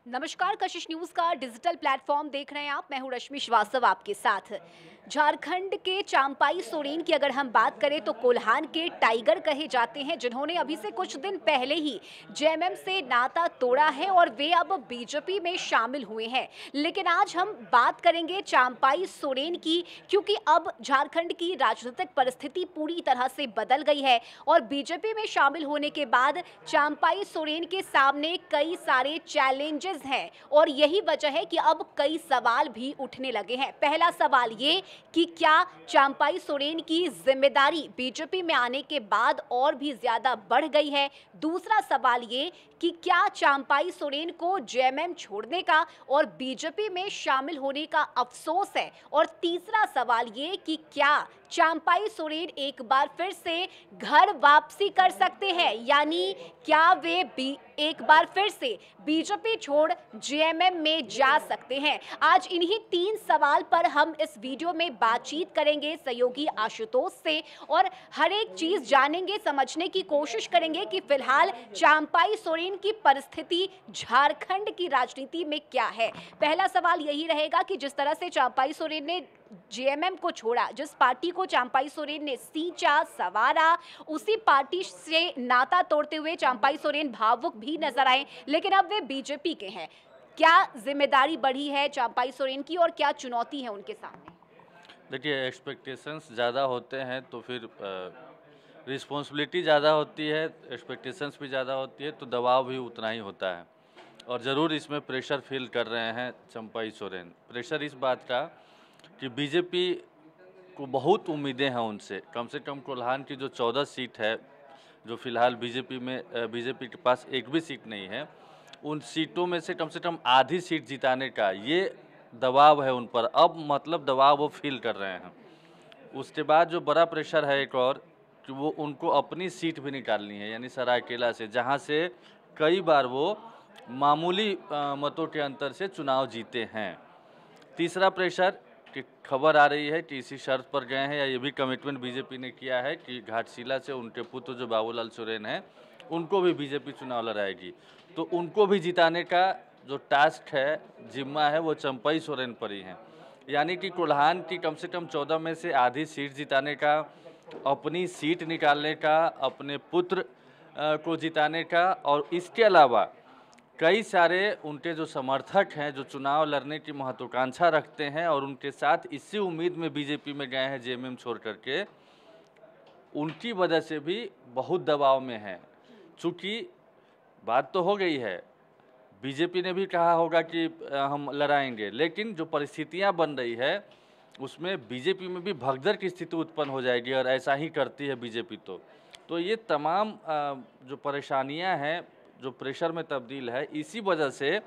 नमस्कार, कशिश न्यूज का digital platform देख रहे हैं आप। मैं हूं रश्मि श्रीवास्तव आपके साथ। झारखंड के चांपाई सोरेन की अगर हम बात करें तो कोल्हान के टाइगर कहे जाते हैं, जिन्होंने अभी से कुछ दिन पहले ही जेएमएम से नाता तोड़ा है और वे अब बीजेपी में शामिल हुए हैं। लेकिन आज हम बात करेंगे चांपाई सोरेन की, क्योंकि अब झारखंड की राजनीतिक परिस्थिति पूरी तरह से बदल गई है और बीजेपी में शामिल होने के बाद चांपाई सोरेन के सामने कई सारे चैलेंजेस हैं और यही वजह है कि अब कई सवाल भी उठने लगे हैं। पहला सवाल ये कि क्या चांपाई सोरेन की जिम्मेदारी बीजेपी में आने के बाद और भी ज्यादा बढ़ गई है। दूसरा सवाल ये कि क्या चांपाई सोरेन को जेएमएम छोड़ने का और बीजेपी में शामिल होने का अफसोस है। और तीसरा सवाल ये कि क्या चांपाई सोरेन एक बार फिर से घर वापसी कर सकते हैं, यानी क्या वे एक बार फिर से बीजेपी छोड़ जेएमएम में जा सकते हैं। आज इन्हीं तीन सवाल पर हम इस वीडियो में बातचीत करेंगे सहयोगी आशुतोष से और हर एक चीज जानेंगे, समझने की कोशिश करेंगे कि फिलहाल चांपाई सोरेन की परिस्थिति झारखंड की राजनीति में क्या है। पहला सवाल यही रहेगा कि जिस तरह से चांपाई सोरेन ने जेएमएम को छोड़ा, जिस पार्टी को चांपाई सोरेन ने सींचा सवारा, उसी पार्टी से नाता तोड़ते हुए चांपाई सोरेन भावुक भी नजर आए, लेकिन अब वे बीजेपी के हैं। क्या जिम्मेदारी बढ़ी है चांपाई सोरेन की और क्या चुनौती है उनके सामने? देखिए, एक्सपेक्टेशंस ज़्यादा होते हैं तो फिर रिस्पॉन्सिबिलिटी ज़्यादा होती है, एक्सपेक्टेशंस भी ज़्यादा होती है तो दबाव भी उतना ही होता है। और ज़रूर इसमें प्रेशर फील कर रहे हैं चंपाई सोरेन। प्रेशर इस बात का कि बीजेपी को बहुत उम्मीदें हैं उनसे। कम से कम कोल्हान की जो 14 सीट है, जो फिलहाल बीजेपी के पास एक भी सीट नहीं है, उन सीटों में से कम आधी सीट जिताने का ये दबाव है उन पर। अब मतलब दबाव वो फील कर रहे हैं। उसके बाद जो बड़ा प्रेशर है एक और, कि वो उनको अपनी सीट भी निकालनी है, यानी सरायकेला से, जहाँ से कई बार वो मामूली मतों के अंतर से चुनाव जीते हैं। तीसरा प्रेशर कि खबर आ रही है कि इसी शर्त पर गए हैं, या ये भी कमिटमेंट बीजेपी ने किया है कि घाटशिला से उनके पुत्र जो बाबूलाल सोरेन हैं, उनको भी बीजेपी चुनाव लड़ाएगी। तो उनको भी जिताने का जो टास्क है, जिम्मा है, वो चंपाई सोरेन पर ही है। यानी कि कोल्हान की कम से कम 14 में से आधी सीट जिताने का, अपनी सीट निकालने का, अपने पुत्र को जिताने का, और इसके अलावा कई सारे उनके जो समर्थक हैं, जो चुनाव लड़ने की महत्वाकांक्षा रखते हैं और उनके साथ इसी उम्मीद में बीजेपी में गए हैं जेएमएम छोड़ करके, उनकी वजह से भी बहुत दबाव में हैं। चूँकि बात तो हो गई है, बीजेपी ने भी कहा होगा कि हम लड़ाएंगे, लेकिन जो परिस्थितियां बन रही है उसमें बीजेपी में भी भगदड़ की स्थिति उत्पन्न हो जाएगी, और ऐसा ही करती है बीजेपी। तो ये तमाम जो परेशानियां हैं, जो प्रेशर में तब्दील है, इसी वजह से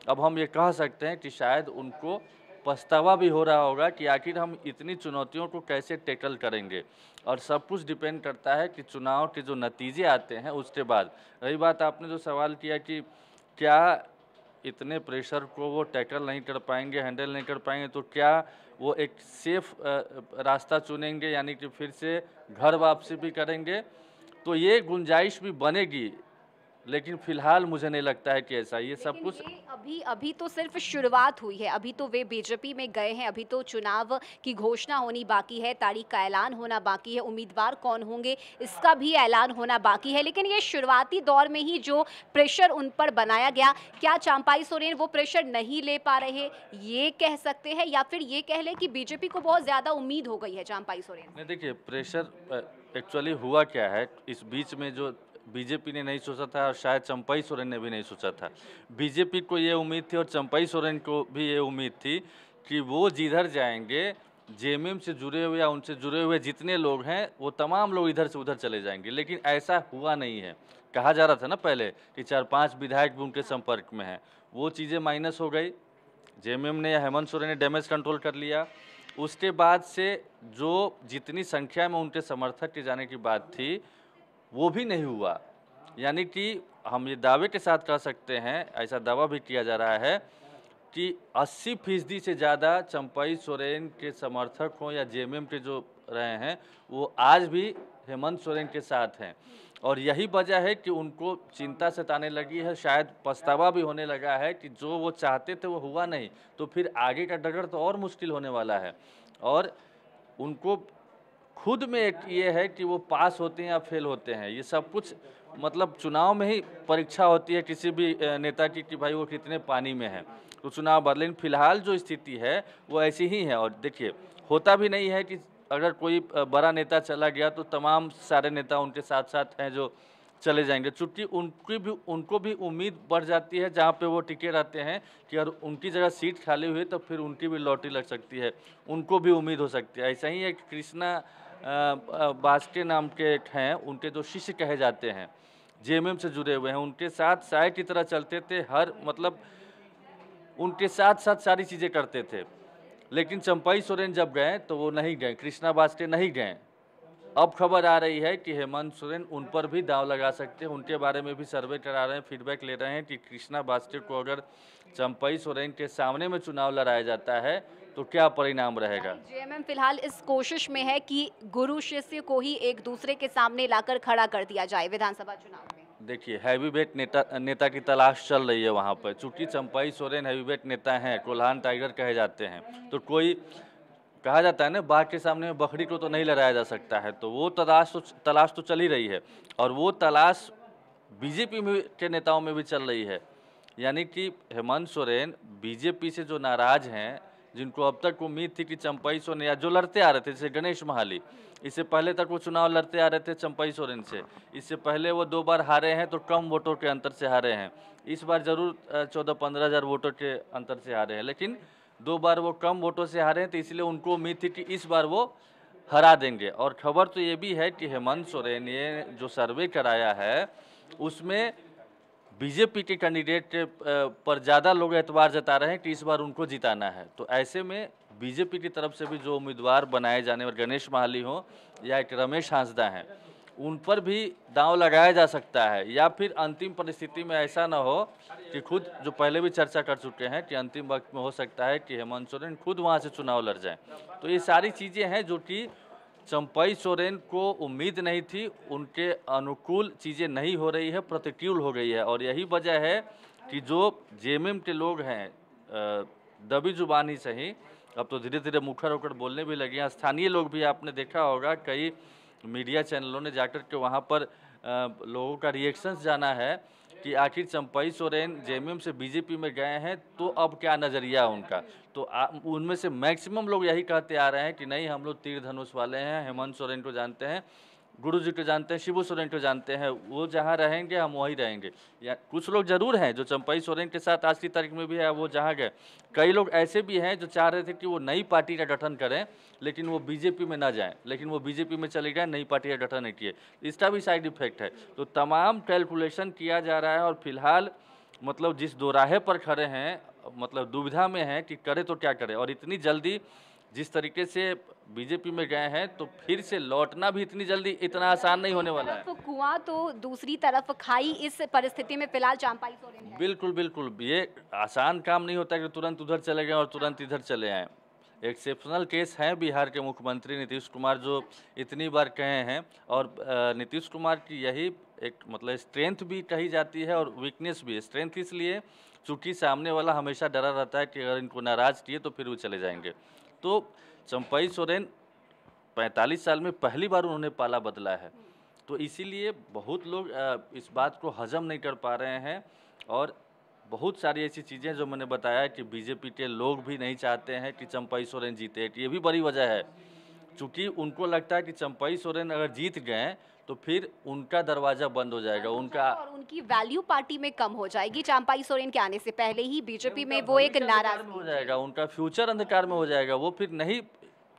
अब हम ये कह सकते हैं कि शायद उनको पछतावा भी हो रहा होगा कि आखिर हम इतनी चुनौतियों को कैसे टैकल करेंगे। और सब कुछ डिपेंड करता है कि चुनाव के जो नतीजे आते हैं उसके बाद। रही बात, आपने जो सवाल किया कि क्या इतने प्रेशर को वो टैकल नहीं कर पाएंगे, हैंडल नहीं कर पाएंगे, तो क्या वो एक सेफ रास्ता चुनेंगे, यानी कि फिर से घर वापसी भी करेंगे? तो ये गुंजाइश भी बनेगी, लेकिन फिलहाल मुझे नहीं लगता है कि ऐसा ये सब लेकिन कुछ। ये अभी अभी तो सिर्फ शुरुआत हुई है। अभी तो वे बीजेपी में गए हैं, अभी तो चुनाव की घोषणा होनी बाकी है, तारीख का ऐलान होना बाकी है, उम्मीदवार कौन होंगे इसका भी ऐलान होना बाकी है। लेकिन ये शुरुआती दौर में ही जो प्रेशर उन पर बनाया गया, क्या चांपाई सोरेन वो प्रेशर नहीं ले पा रहे, ये कह सकते हैं, या फिर ये कह लें कि बीजेपी को बहुत ज्यादा उम्मीद हो गई है चांपाई सोरेन से? नहीं, देखिए, प्रेशर एक्चुअली हुआ क्या है, इस बीच में जो बीजेपी ने नहीं सोचा था और शायद चंपाई सोरेन ने भी नहीं सोचा था। बीजेपी को ये उम्मीद थी और चंपाई सोरेन को भी ये उम्मीद थी कि वो जिधर जाएंगे, जेएमएम से जुड़े हुए या उनसे जुड़े हुए जितने लोग हैं, वो तमाम लोग इधर से उधर चले जाएंगे। लेकिन ऐसा हुआ नहीं है। कहा जा रहा था ना पहले कि 4-5 विधायक भी उनके संपर्क में हैं, वो चीज़ें माइनस हो गई। जेएमएम ने या हेमंत सोरेन ने डैमेज कंट्रोल कर लिया। उसके बाद से जो जितनी संख्या में उनके समर्थक के जाने की बात थी, वो भी नहीं हुआ। यानी कि हम ये दावे के साथ कह सकते हैं, ऐसा दावा भी किया जा रहा है कि 80% से ज़्यादा चंपाई सोरेन के समर्थक हों या जेएमएम के जो रहे हैं, वो आज भी हेमंत सोरेन के साथ हैं। और यही वजह है कि उनको चिंता सताने लगी है, शायद पछतावा भी होने लगा है कि जो वो चाहते थे वो हुआ नहीं, तो फिर आगे का डगर तो और मुश्किल होने वाला है। और उनको खुद में एक ये है कि वो पास होते हैं या फेल होते हैं, ये सब कुछ मतलब चुनाव में ही परीक्षा होती है किसी भी नेता की कि भाई वो कितने पानी में है। तो चुनाव बाद, लेकिन फिलहाल जो स्थिति है वो ऐसी ही है। और देखिए, होता भी नहीं है कि अगर कोई बड़ा नेता चला गया तो तमाम सारे नेता उनके साथ साथ हैं जो चले जाएंगे, चूँकि उनको भी उम्मीद बढ़ जाती है जहाँ पे वो टिके रहते हैं कि अगर उनकी जगह सीट खाली हुई तो फिर उनकी भी लॉटरी लग सकती है, उनको भी उम्मीद हो सकती है। ऐसा ही एक कृष्णा बास्के नाम के एक हैं, उनके जो शिष्य कहे जाते हैं, जेएमएम से जुड़े हुए हैं, उनके साथ साय की तरह चलते थे, हर मतलब उनके साथ साथ सारी चीज़ें करते थे। लेकिन चंपई सोरेन जब गए तो वो नहीं गए, कृष्णा बास्के नहीं गए। अब खबर आ रही है कि हेमंत सोरेन उन पर भी दांव लगा सकते हैं, उनके बारे में भी सर्वे करा रहे हैं, फीडबैक ले रहे हैं कि कृष्णा बास्के को अगर चंपई सोरेन के सामने में चुनाव लड़ाया जाता है तो क्या परिणाम रहेगा। जेएमएम फिलहाल इस कोशिश में है कि गुरु शिष्य को ही एक दूसरे के सामने लाकर खड़ा कर दिया जाए विधानसभा चुनाव में। देखिए, हैवीवेट नेता की तलाश चल रही है वहाँ पर, चूंकि चंपई सोरेन हैवीवेट नेता हैं, कोल्हान टाइगर कहे जाते हैं, तो कोई कहा जाता है ना, बाघ के सामने में बकरी को तो नहीं लड़ाया जा सकता है, तो वो तलाश तो चल ही रही है। और वो तलाश बीजेपी में के नेताओं में भी चल रही है। यानी कि हेमंत सोरेन बीजेपी से जो नाराज हैं, जिनको अब तक उम्मीद थी कि चंपई सोरेन या जो लड़ते आ रहे थे जैसे गणेश महाली, इससे पहले तक वो चुनाव लड़ते आ रहे थे चंपई सोरेन से, इससे पहले वो 2 बार हारे हैं तो कम वोटों के अंतर से हारे हैं। इस बार जरूर 14-15 हज़ार वोटों के अंतर से हारे हैं, लेकिन 2 बार वो कम वोटों से हारे हैं, तो इसलिए उनको उम्मीद थी कि इस बार वो हरा देंगे। और खबर तो ये भी है कि हेमंत सोरेन ये जो सर्वे कराया है उसमें बीजेपी के कैंडिडेट पर ज़्यादा लोग एतबार जता रहे हैं कि इस बार उनको जिताना है। तो ऐसे में बीजेपी की तरफ से भी जो उम्मीदवार बनाए जाने वाले गणेश महाली हो या एक रमेश हांसदा हैं, उन पर भी दांव लगाया जा सकता है। या फिर अंतिम परिस्थिति में ऐसा ना हो कि खुद, जो पहले भी चर्चा कर चुके हैं कि अंतिम वक्त में हो सकता है कि हेमंत सोरेन खुद वहाँ से चुनाव लड़ जाएं। तो ये सारी चीज़ें हैं जो कि चंपई सोरेन को उम्मीद नहीं थी, उनके अनुकूल चीज़ें नहीं हो रही है, प्रतिकूल हो गई है। और यही वजह है कि जो जेएमएम के लोग हैं, दबी जुबानी से ही अब तो धीरे धीरे मुखर होकर बोलने भी लगे हैं। स्थानीय लोग भी, आपने देखा होगा कई मीडिया चैनलों ने जाकर के वहाँ पर लोगों का रिएक्शंस जाना है कि आखिर चंपई सोरेन जेएमएम से बीजेपी में गए हैं तो अब क्या नज़रिया उनका। तो उनमें से मैक्सिमम लोग यही कहते आ रहे हैं कि नहीं, हम लोग तीर धनुष वाले हैं, हेमंत सोरेन को जानते हैं, गुरु जी को जानते हैं, शिबू सोरेन को जानते हैं, वो जहाँ रहेंगे हम वहीं रहेंगे। या कुछ लोग जरूर हैं जो चंपई सोरेन के साथ आज की तारीख में भी है, वो जहाँ गए। कई लोग ऐसे भी हैं जो चाह रहे थे कि वो नई पार्टी का गठन करें, लेकिन वो बीजेपी में ना जाएं, लेकिन वो बीजेपी में चले गए, नई पार्टी का गठन नहीं किए। इसका भी साइड इफेक्ट है। तो तमाम कैलकुलेशन किया जा रहा है और फिलहाल मतलब जिस दोराहे पर खड़े हैं, मतलब दुविधा में हैं कि करे तो क्या करें। और इतनी जल्दी जिस तरीके से बीजेपी में गए हैं, तो फिर से लौटना भी इतनी जल्दी इतना आसान नहीं होने वाला है। तो कुआं तो दूसरी तरफ खाई, इस परिस्थिति में फिलहाल चंपई सोरेन है। बिल्कुल बिल्कुल, ये आसान काम नहीं होता कि तुरंत उधर चले गए और तुरंत इधर चले आए। एक्सेप्शनल केस हैं बिहार के मुख्यमंत्री नीतीश कुमार, जो इतनी बार कहे हैं। और नीतीश कुमार की यही एक मतलब स्ट्रेंथ भी कही जाती है और वीकनेस भी। स्ट्रेंथ इसलिए चूँकि सामने वाला हमेशा डरा रहता है कि अगर इनको नाराज़ किए तो फिर वो चले जाएंगे। तो चंपई सोरेन 45 साल में पहली बार उन्होंने पाला बदला है, तो इसीलिए बहुत लोग इस बात को हजम नहीं कर पा रहे हैं। और बहुत सारी ऐसी चीज़ें जो मैंने बताया कि बीजेपी के लोग भी नहीं चाहते हैं कि चंपई सोरेन जीते, ये भी बड़ी वजह है। चूँकि उनको लगता है कि चंपई सोरेन अगर जीत गए तो फिर उनका दरवाज़ा बंद हो जाएगा, उनका और उनकी वैल्यू पार्टी में कम हो जाएगी। चंपई सोरेन के आने से पहले ही बीजेपी में वो एक नाराज हो जाएगा, उनका फ्यूचर अंधकार में हो जाएगा। वो फिर नहीं,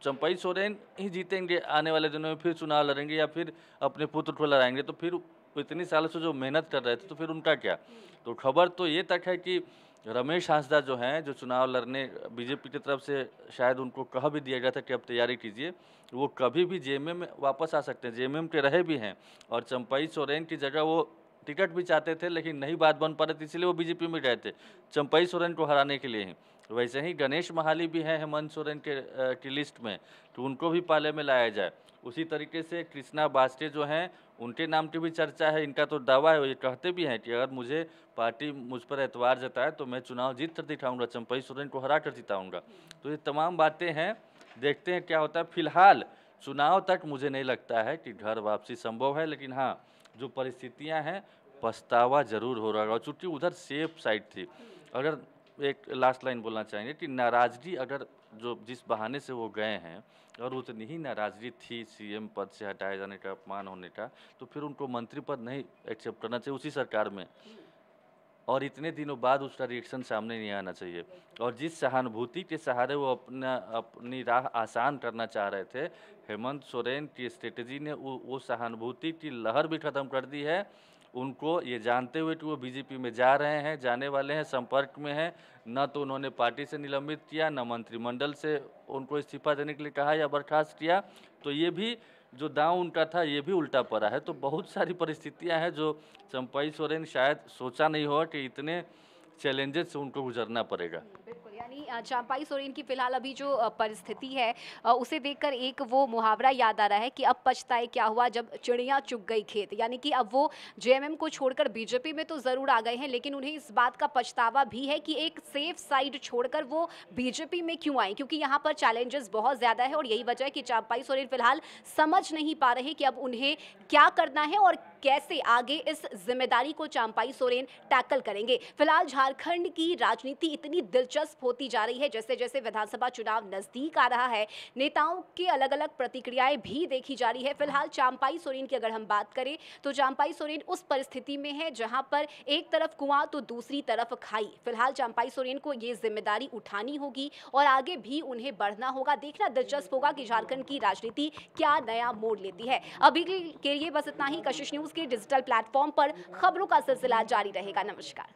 चंपई सोरेन ही जीतेंगे आने वाले दिनों में, फिर चुनाव लड़ेंगे या फिर अपने पुत्र को लड़ाएंगे, तो फिर इतनी सालों से जो मेहनत कर रहे थे तो फिर उनका क्या। तो खबर तो ये तक है कि रमेश हांसदा जो हैं, जो चुनाव लड़ने बीजेपी की तरफ से शायद उनको कह भी दिया गया था कि अब तैयारी कीजिए, वो कभी भी जेएमएम में वापस आ सकते हैं, जेएमएम के रहे भी हैं। और चंपई सोरेन की जगह वो टिकट भी चाहते थे, लेकिन नहीं बात बन पा रही थी, इसलिए वो बीजेपी में गए थे चंपई सोरेन को हराने के लिए ही। वैसे ही गणेश महाली भी हैं हेमंत सोरेन की लिस्ट में, तो उनको भी पाले में लाया जाए। उसी तरीके से कृष्णा बास्के जो हैं, उनके नाम की भी चर्चा है। इनका तो दावा है, ये कहते भी हैं कि अगर मुझे पार्टी मुझ पर एतबार जताए तो मैं चुनाव जीत कर दिखाऊंगा, चंपई सोरेन को हरा कर जिताऊंगा। तो ये तमाम बातें हैं, देखते हैं क्या होता है। फिलहाल चुनाव तक मुझे नहीं लगता है कि घर वापसी संभव है, लेकिन हाँ, जो परिस्थितियां हैं, पछतावा जरूर हो रहा है। और चूंकि उधर सेफ साइड थी, अगर एक लास्ट लाइन बोलना चाहेंगे कि नाराजगी अगर जो जिस बहाने से वो गए हैं, और उतनी ही नाराजगी थी सीएम पद से हटाए जाने का, अपमान होने का, तो फिर उनको मंत्री पद नहीं एक्सेप्ट करना चाहिए उसी सरकार में, और इतने दिनों बाद उसका रिएक्शन सामने नहीं आना चाहिए। और जिस सहानुभूति के सहारे वो अपनी राह आसान करना चाह रहे थे, हेमंत सोरेन की स्ट्रेटजी ने वो सहानुभूति की लहर भी खत्म कर दी है। उनको ये जानते हुए कि वो बीजेपी में जा रहे हैं, जाने वाले हैं, संपर्क में हैं, न तो उन्होंने पार्टी से निलंबित किया, न मंत्रिमंडल से उनको इस्तीफा देने के लिए कहा या बर्खास्त किया। तो ये भी जो दांव उनका था, ये भी उल्टा पड़ा है। तो बहुत सारी परिस्थितियां हैं जो चंपई सोरेन शायद सोचा नहीं होगा कि इतने चैलेंजेस से उनको गुजरना पड़ेगा। बिल्कुल, यानी चंपाई सोरेन की फिलहाल अभी जो परिस्थिति है, उसे देखकर एक वो मुहावरा याद आ रहा है कि अब पछताए क्या हुआ जब चिड़िया चुग गई खेत। यानी कि अब वो जेएमएम को छोड़कर बीजेपी में तो जरूर आ गए हैं, लेकिन उन्हें इस बात का पछतावा भी है कि एक सेफ साइड छोड़कर वो बीजेपी में क्यों आए, क्योंकि यहाँ पर चैलेंजेस बहुत ज्यादा है। और यही वजह है कि चंपाई सोरेन फिलहाल समझ नहीं पा रहे कि अब उन्हें क्या करना है और कैसे आगे इस जिम्मेदारी को चंपाई सोरेन टैकल करेंगे। फिलहाल झारखंड की राजनीति इतनी दिलचस्प होती जा रही है, जैसे जैसे विधानसभा चुनाव नजदीक आ रहा है, नेताओं की अलग अलग प्रतिक्रियाएं भी देखी जा रही है। फिलहाल चंपाई सोरेन की अगर हम बात करें तो चंपाई सोरेन उस परिस्थिति में है जहां पर एक तरफ कुआं तो दूसरी तरफ खाई। फिलहाल चंपाई सोरेन को ये जिम्मेदारी उठानी होगी और आगे भी उन्हें बढ़ना होगा। देखना दिलचस्प होगा कि झारखंड की राजनीति क्या नया मोड़ लेती है। अभी के लिए बस इतना ही। कशिश न्यूज के डिजिटल प्लेटफॉर्म पर खबरों का सिलसिला जारी रहेगा। नमस्कार।